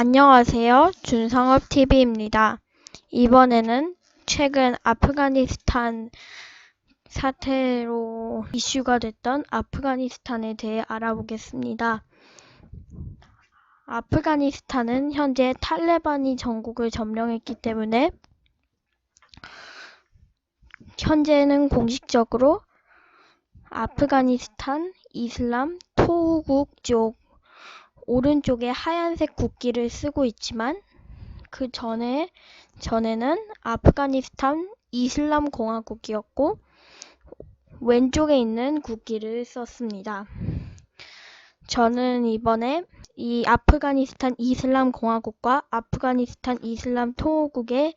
안녕하세요. 준성업TV입니다. 이번에는 최근 아프가니스탄 사태로 이슈가 됐던 아프가니스탄에 대해 알아보겠습니다. 아프가니스탄은 현재 탈레반이 전국을 점령했기 때문에 현재는 공식적으로 아프가니스탄 이슬람 토우국 쪽 오른쪽에 하얀색 국기를 쓰고 있지만 그 전에는 아프가니스탄 이슬람 공화국이었고 왼쪽에 있는 국기를 썼습니다. 저는 이번에 이 아프가니스탄 이슬람 공화국과 아프가니스탄 이슬람 통화국의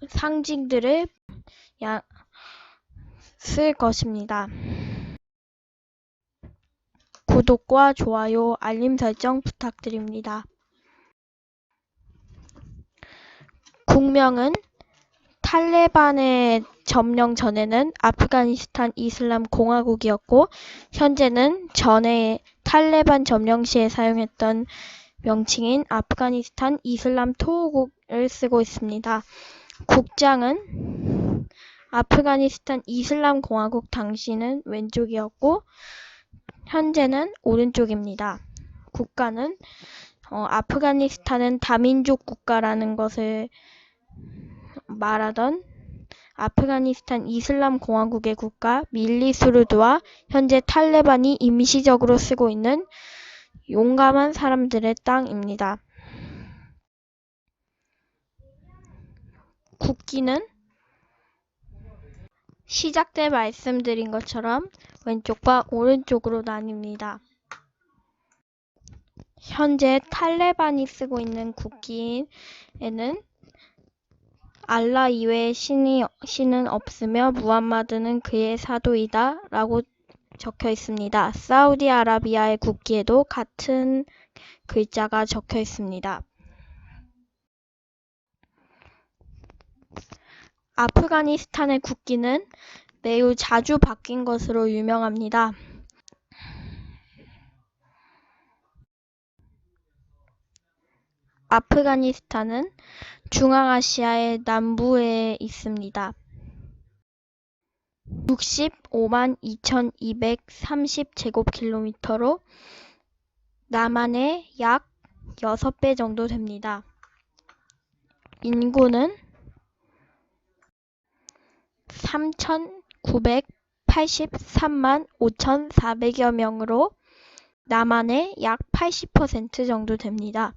상징들을 쓸 것입니다. 구독과 좋아요, 알림 설정 부탁드립니다. 국명은 탈레반의 점령 전에는 아프가니스탄 이슬람 공화국이었고 현재는 전에 탈레반 점령 시에 사용했던 명칭인 아프가니스탄 이슬람 토우국을 쓰고 있습니다. 국장은 아프가니스탄 이슬람 공화국 당시는 왼쪽이었고 현재는 오른쪽입니다. 국가는 아프가니스탄은 다민족 국가라는 것을 말하던 아프가니스탄 이슬람 공화국의 국가 밀리수르드와 현재 탈레반이 임시적으로 쓰고 있는 용감한 사람들의 땅입니다. 국기는 시작 때 말씀드린 것처럼 왼쪽과 오른쪽으로 나뉩니다. 현재 탈레반이 쓰고 있는 국기에는 알라 이외의 신은 없으며 무함마드는 그의 사도이다 라고 적혀 있습니다. 사우디아라비아의 국기에도 같은 글자가 적혀 있습니다. 아프가니스탄의 국기는 매우 자주 바뀐 것으로 유명합니다. 아프가니스탄은 중앙아시아의 남부에 있습니다. 65만 2230제곱킬로미터로 남한의 약 6배 정도 됩니다. 인구는 3,983만 5,400여 명으로 남한의 약 80% 정도 됩니다.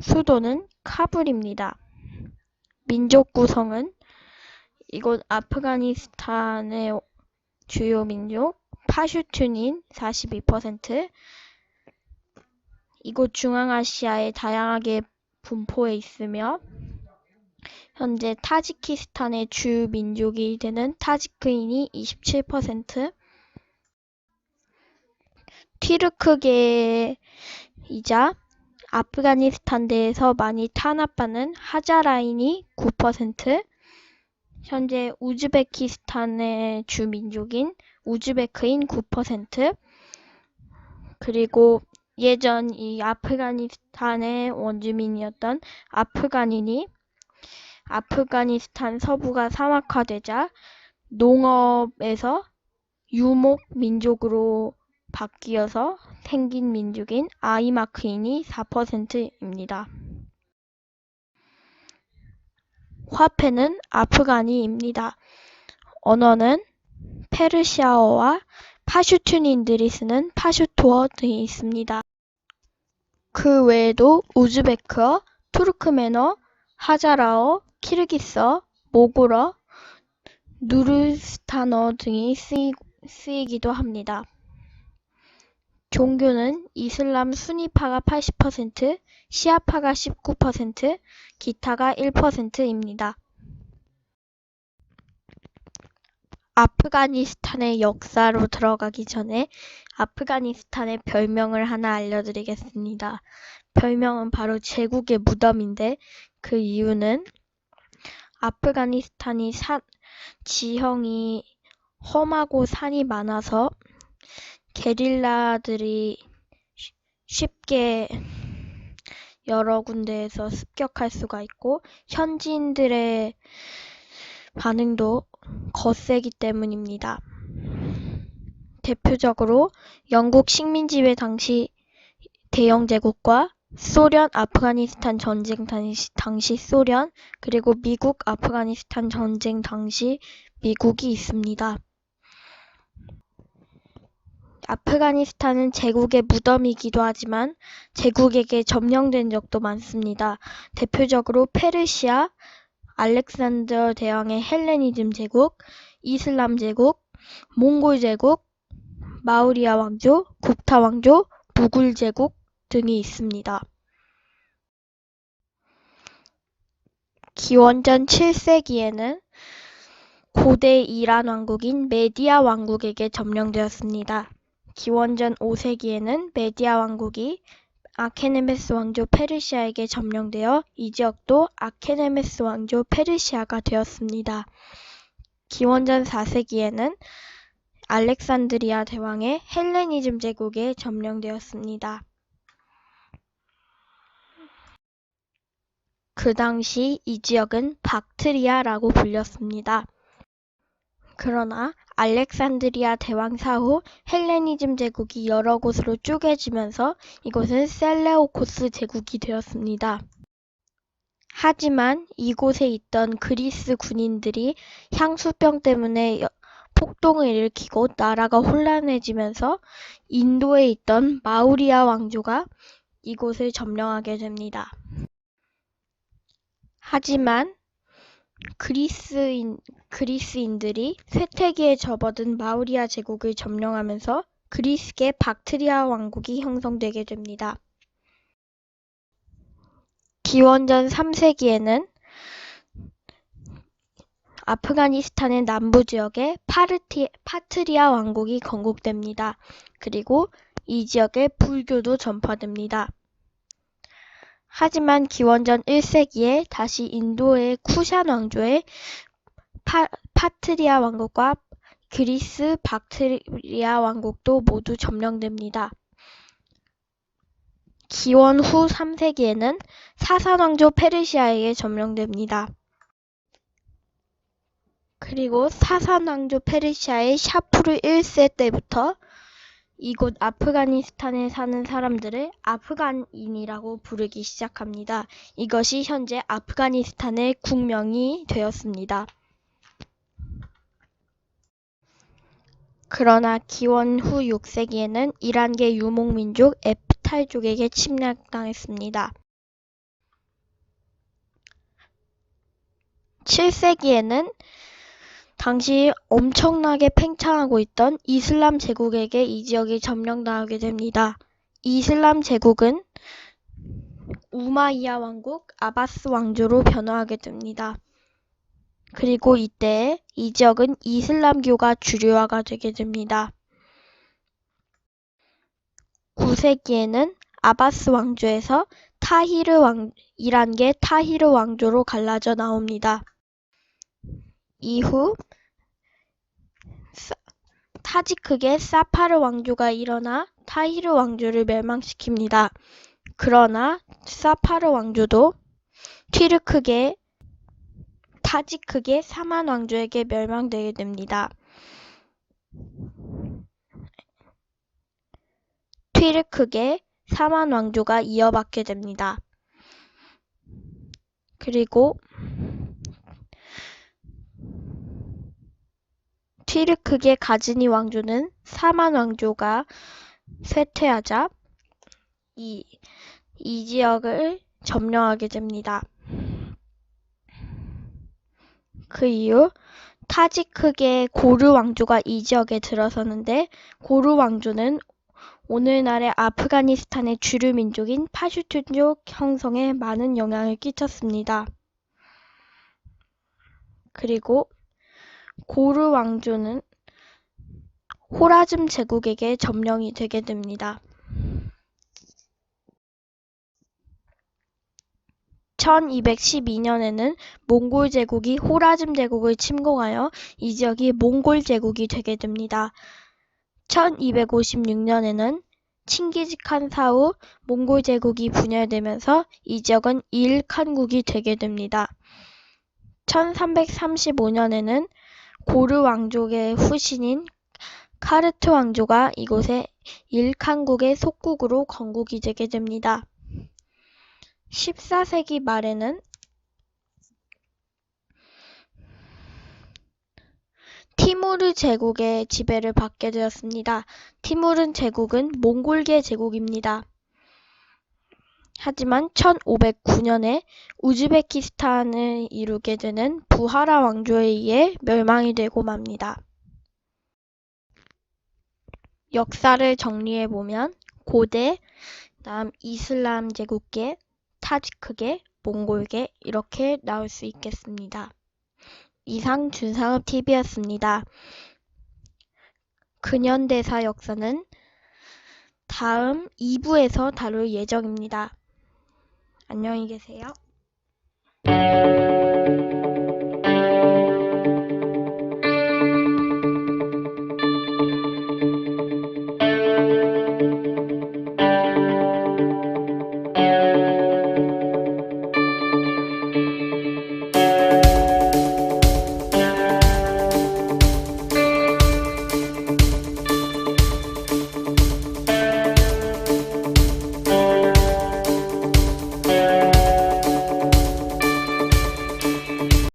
수도는 카불입니다. 민족 구성은 이곳 아프가니스탄의 주요 민족 파슈툰인 42%, 이곳 중앙아시아에 다양하게 분포해 있으며 현재 타지키스탄의 주 민족이 되는 타지크인이 27%, 튀르크계이자 아프가니스탄 내에서 많이 탄압받는 하자라인이 9%, 현재 우즈베키스탄의 주 민족인 우즈베크인 9%, 그리고 예전 이 아프가니스탄의 원주민이었던 아프간인이 아프가니스탄 서부가 사막화되자 농업에서 유목 민족으로 바뀌어서 생긴 민족인 아이마크인이 4%입니다. 화폐는 아프가니입니다. 언어는 페르시아어와 파슈툰인들이 쓰는 파슈토어 등이 있습니다. 그 외에도 우즈베크어, 투르크멘어, 하자라어, 키르기스어, 모골어, 누르스탄어 등이 쓰이기도 합니다. 종교는 이슬람 수니파가 80%, 시아파가 19%, 기타가 1%입니다. 아프가니스탄의 역사로 들어가기 전에 아프가니스탄의 별명을 하나 알려드리겠습니다. 별명은 바로 제국의 무덤인데 그 이유는 아프가니스탄이 지형이 험하고 산이 많아서 게릴라들이 쉽게 여러 군데에서 습격할 수가 있고 현지인들의 반응도 거세기 때문입니다. 대표적으로 영국 식민지배 당시 대영 제국과 소련 아프가니스탄 전쟁 당시 소련, 그리고 미국 아프가니스탄 전쟁 당시 미국이 있습니다. 아프가니스탄은 제국의 무덤이기도 하지만 제국에게 점령된 적도 많습니다. 대표적으로 페르시아, 알렉산더 대왕의 헬레니즘 제국, 이슬람 제국, 몽골 제국, 마우리아 왕조, 국타 왕조, 무굴 제국 등이 있습니다. 기원전 7세기에는 고대 이란 왕국인 메디아 왕국에게 점령되었습니다. 기원전 5세기에는 메디아 왕국이 아케네메스 왕조 페르시아에게 점령되어 이 지역도 아케네메스 왕조 페르시아가 되었습니다. 기원전 4세기에는 알렉산드리아 대왕의 헬레니즘 제국에 점령되었습니다. 그 당시 이 지역은 박트리아라고 불렸습니다. 그러나 알렉산드리아 대왕 사후 헬레니즘 제국이 여러 곳으로 쪼개지면서 이곳은 셀레오코스 제국이 되었습니다. 하지만 이곳에 있던 그리스 군인들이 향수병 때문에 폭동을 일으키고 나라가 혼란해지면서 인도에 있던 마우리아 왕조가 이곳을 점령하게 됩니다. 하지만 그리스인들이 쇠퇴기에 접어든 마우리아 제국을 점령하면서 그리스계 박트리아 왕국이 형성되게 됩니다. 기원전 3세기에는 아프가니스탄의 남부 지역에 파트리아 왕국이 건국됩니다. 그리고 이 지역에 불교도 전파됩니다. 하지만 기원전 1세기에 다시 인도의 쿠샨 왕조의 파트리아 왕국과 그리스 박트리아 왕국도 모두 점령됩니다. 기원 후 3세기에는 사산 왕조 페르시아에게 점령됩니다. 그리고 사산 왕조 페르시아의 샤푸르 1세 때부터 이곳 아프가니스탄에 사는 사람들을 아프간인이라고 부르기 시작합니다. 이것이 현재 아프가니스탄의 국명이 되었습니다. 그러나 기원 후 6세기에는 이란계 유목민족 에프탈족에게 침략당했습니다. 7세기에는 당시 엄청나게 팽창하고 있던 이슬람 제국에게 이 지역이 점령당하게 됩니다. 이슬람 제국은 우마이야 왕국 아바스 왕조로 변화하게 됩니다. 그리고 이때 이 지역은 이슬람교가 주류화가 되게 됩니다. 9세기에는 아바스 왕조에서 이란계 타히르 왕조로 갈라져 나옵니다. 이후 타지크계 사파르 왕조가 일어나 타히르 왕조를 멸망시킵니다. 그러나 사파르 왕조도 튀르크계 타지크계 사만 왕조에게 멸망되게 됩니다. 튀르크계 사만 왕조가 이어받게 됩니다. 그리고 튀르크계 가즈니 왕조는 사만 왕조가 쇠퇴하자 이 지역을 점령하게 됩니다. 그 이후 타지크계 고르 왕조가 이 지역에 들어서는데 고르 왕조는 오늘날의 아프가니스탄의 주류 민족인 파슈툰족 형성에 많은 영향을 끼쳤습니다. 그리고 고르 왕조는 호라즘 제국에게 점령이 되게 됩니다. 1212년에는 몽골 제국이 호라즘 제국을 침공하여 이 지역이 몽골 제국이 되게 됩니다. 1256년에는 칭기즈칸 사후 몽골 제국이 분열되면서 이 지역은 일칸국이 되게 됩니다. 1335년에는 고르 왕족의 후신인 카르트 왕조가 이곳에 일칸국의 속국으로 건국이 되게 됩니다. 14세기 말에는 티무르 제국의 지배를 받게 되었습니다. 티무르 제국은 몽골계 제국입니다. 하지만 1509년에 우즈베키스탄을 이루게 되는 부하라 왕조에 의해 멸망이 되고 맙니다. 역사를 정리해보면 고대, 다음 이슬람 제국계, 타지크계, 몽골계 이렇게 나올 수 있겠습니다. 이상 준상읍TV였습니다. 근현대사 역사는 다음 2부에서 다룰 예정입니다. 안녕히 계세요.